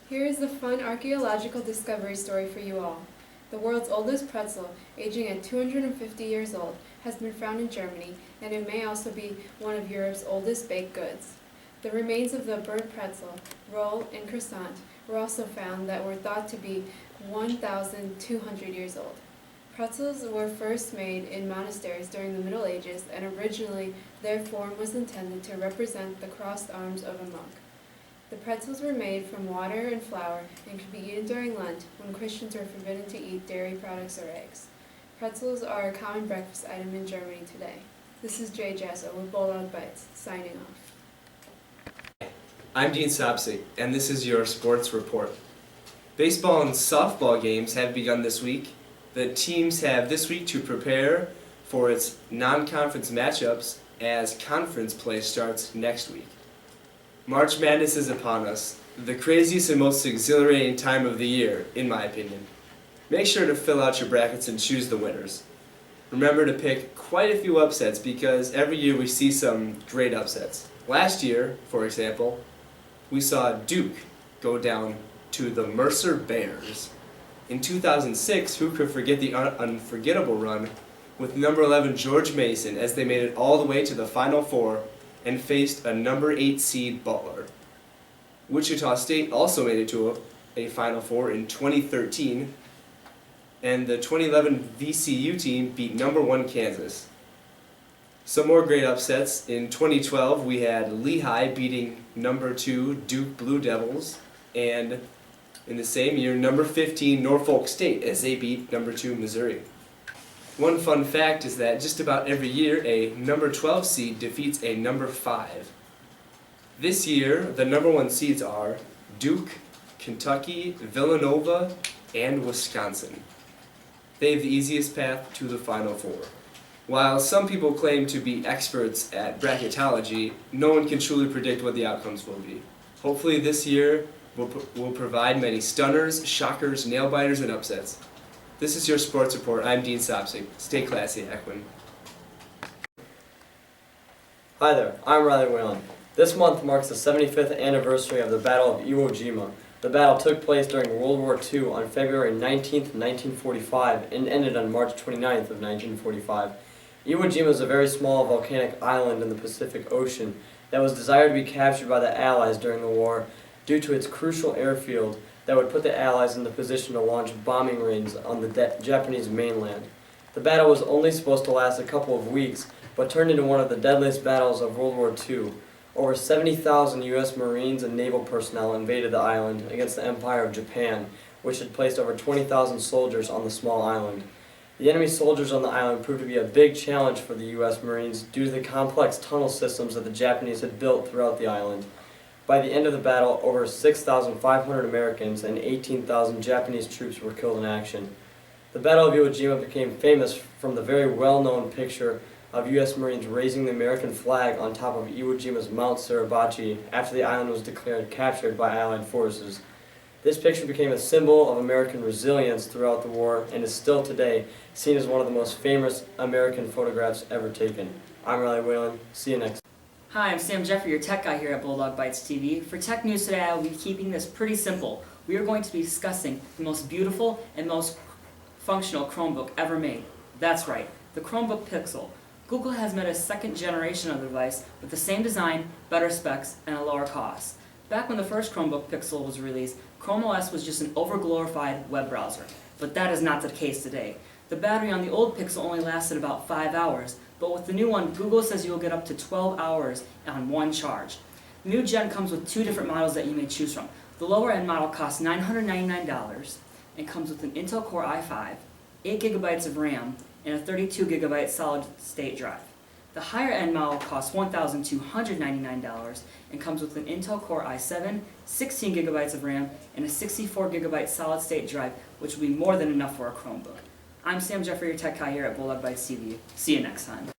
Here is the fun archaeological discovery story for you all. The world's oldest pretzel, aging at 250 years old, has been found in Germany, and it may also be one of Europe's oldest baked goods. The remains of the burnt pretzel, roll, and croissant were also found that were thought to be 1,200 years old. Pretzels were first made in monasteries during the Middle Ages, and originally their form was intended to represent the crossed arms of a monk. The pretzels were made from water and flour and could be eaten during Lent, when Christians were forbidden to eat dairy products or eggs. Pretzels are a common breakfast item in Germany today. This is Jay Jasso with Bulldog Bytes, signing off. I'm Dean Sopsey, and this is your sports report. Baseball and softball games have begun this week. The teams have this week to prepare for its non-conference matchups as conference play starts next week. March Madness is upon us, the craziest and most exhilarating time of the year, in my opinion. Make sure to fill out your brackets and choose the winners. Remember to pick quite a few upsets because every year we see some great upsets. Last year, for example, we saw Duke go down to the Mercer Bears. In 2006, who could forget the unforgettable run with number 11 George Mason as they made it all the way to the Final Four and faced a number 8 seed Butler. Wichita State also made it to a Final Four in 2013, and the 2011 VCU team beat number 1 Kansas. Some more great upsets. In 2012, we had Lehigh beating number 2 Duke Blue Devils, and in the same year, number 15 Norfolk State as they beat number 2 Missouri. One fun fact is that just about every year, a number 12 seed defeats a number 5. This year, the number 1 seeds are Duke, Kentucky, Villanova, and Wisconsin. They have the easiest path to the Final Four. While some people claim to be experts at bracketology, no one can truly predict what the outcomes will be. Hopefully this year will provide many stunners, shockers, nail-biters, and upsets. This is your sports report. I'm Dean Sopsey. Stay classy, Aquin. Hi there, I'm Riley Whalen. This month marks the 75th anniversary of the Battle of Iwo Jima. The battle took place during World War II on February 19, 1945 and ended on March 29th of 1945. Iwo Jima is a very small volcanic island in the Pacific Ocean that was desired to be captured by the Allies during the war due to its crucial airfield that would put the Allies in the position to launch bombing raids on the Japanese mainland. The battle was only supposed to last a couple of weeks, but turned into one of the deadliest battles of World War II. Over 70,000 U.S. Marines and naval personnel invaded the island against the Empire of Japan, which had placed over 20,000 soldiers on the small island. The enemy soldiers on the island proved to be a big challenge for the U.S. Marines due to the complex tunnel systems that the Japanese had built throughout the island. By the end of the battle, over 6,500 Americans and 18,000 Japanese troops were killed in action. The Battle of Iwo Jima became famous from the very well-known picture of U.S. Marines raising the American flag on top of Iwo Jima's Mount Suribachi after the island was declared captured by Allied forces. This picture became a symbol of American resilience throughout the war and is still today seen as one of the most famous American photographs ever taken. I'm Riley Whalen. See you next time. Hi, I'm Sam Jeffrey, your tech guy here at Bulldog Bytes TV. For tech news today, I will be keeping this pretty simple. We are going to be discussing the most beautiful and most functional Chromebook ever made. That's right, the Chromebook Pixel. Google has made a second generation of the device with the same design, better specs, and a lower cost. Back when the first Chromebook Pixel was released, Chrome OS was just an over-glorified web browser. But that is not the case today. The battery on the old Pixel only lasted about 5 hours, but with the new one, Google says you'll get up to 12 hours on one charge. The new gen comes with 2 different models that you may choose from. The lower end model costs $999 and comes with an Intel Core i5, 8 GB of RAM, and a 32 GB solid-state drive. The higher end model costs $1,299 and comes with an Intel Core i7, 16 GB of RAM, and a 64 GB solid-state drive, which will be more than enough for a Chromebook. I'm Sam Jeffrey, your tech guy here at Bulldog Bytes TV. See you next time.